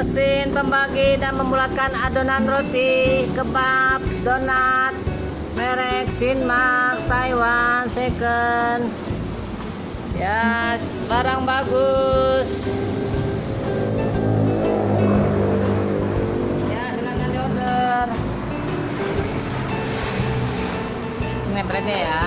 mesin pembagi dan membulatkan adonan roti kebab donat merek Sinmark Taiwan second. Ya, barang bagus. Ya, silakan diorder. Ini brandnya ya.